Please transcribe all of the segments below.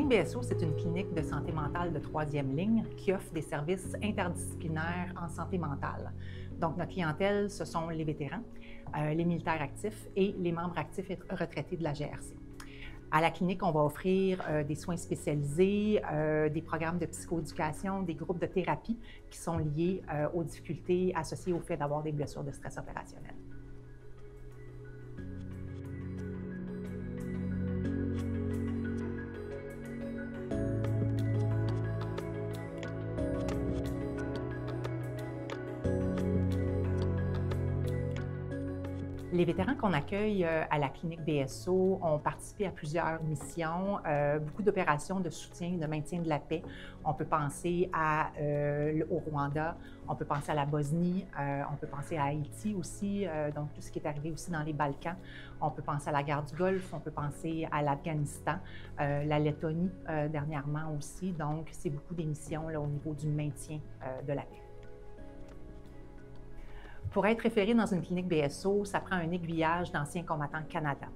clinique BSO, c'est une clinique de santé mentale de troisième ligne qui offre des services interdisciplinaires en santé mentale. Donc, notre clientèle, ce sont les vétérans, les militaires actifs et les membres actifs et retraités de la GRC. À la clinique, on va offrir des soins spécialisés, des programmes de psychoéducation, des groupes de thérapie qui sont liés aux difficultés associées au fait d'avoir des blessures de stress opérationnel. Les vétérans qu'on accueille à la clinique BSO ont participé à plusieurs missions, beaucoup d'opérations de soutien, de maintien de la paix. On peut penser au Rwanda, on peut penser à la Bosnie, on peut penser à Haïti aussi, donc tout ce qui est arrivé aussi dans les Balkans. On peut penser à la guerre du Golfe, on peut penser à l'Afghanistan, la Lettonie dernièrement aussi. Donc, c'est beaucoup d'émissions au niveau du maintien de la paix. Pour être référé dans une clinique BSO, ça prend un aiguillage d'Anciens combattants Canada.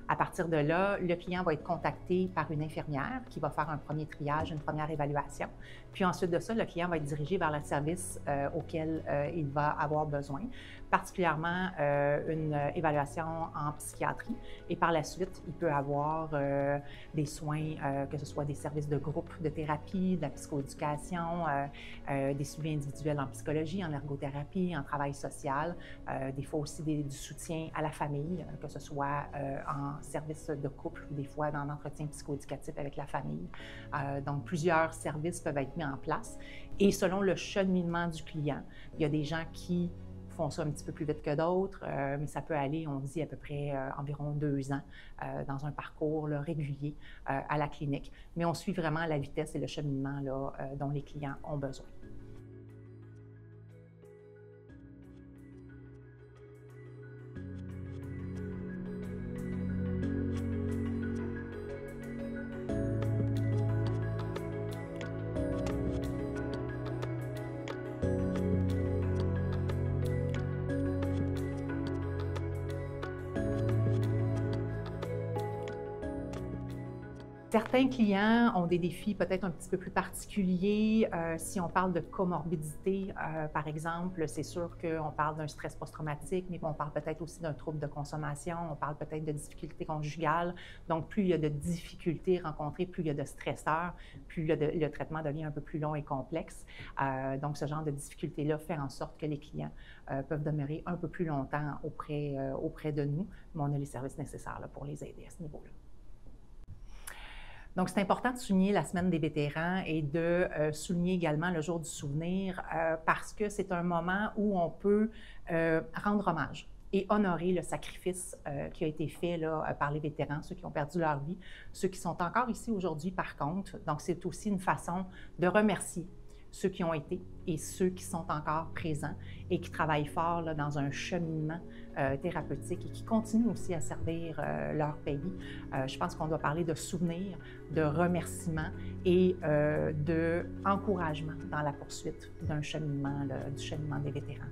À partir de là, le client va être contacté par une infirmière qui va faire un premier triage, une première évaluation. Puis ensuite de ça, le client va être dirigé vers le service auquel il va avoir besoin, particulièrement une évaluation en psychiatrie. Et par la suite, il peut avoir des soins, que ce soit des services de groupe de thérapie, de la psychoéducation, des suivis individuels en psychologie, en ergothérapie, en travail social, des fois aussi du soutien à la famille, que ce soit en service de couple ou des fois dans l'entretien psychoéducatif avec la famille. Donc, plusieurs services peuvent être mis en place. Et selon le cheminement du client, il y a des gens qui font ça un petit peu plus vite que d'autres, mais ça peut aller, on dit, à peu près environ 2 ans dans un parcours régulier à la clinique. Mais on suit vraiment la vitesse et le cheminement dont les clients ont besoin. Certains clients ont des défis peut-être un petit peu plus particuliers. Si on parle de comorbidité, par exemple, c'est sûr qu'on parle d'un stress post-traumatique, mais on parle peut-être aussi d'un trouble de consommation, on parle peut-être de difficultés conjugales. Donc, plus il y a de difficultés rencontrées, plus il y a de stresseurs, plus le traitement devient un peu plus long et complexe. Donc, ce genre de difficultés-là fait en sorte que les clients peuvent demeurer un peu plus longtemps auprès de nous, mais on a les services nécessaires pour les aider à ce niveau-là. Donc, c'est important de souligner la Semaine des vétérans et de souligner également le Jour du souvenir parce que c'est un moment où on peut rendre hommage et honorer le sacrifice qui a été fait par les vétérans, ceux qui ont perdu leur vie, ceux qui sont encore ici aujourd'hui par contre. Donc, c'est aussi une façon de remercier ceux qui ont été et ceux qui sont encore présents et qui travaillent fort dans un cheminement thérapeutique et qui continuent aussi à servir leur pays. Je pense qu'on doit parler de souvenirs, de remerciements et d'encouragement dans la poursuite d'un cheminement, du cheminement des vétérans.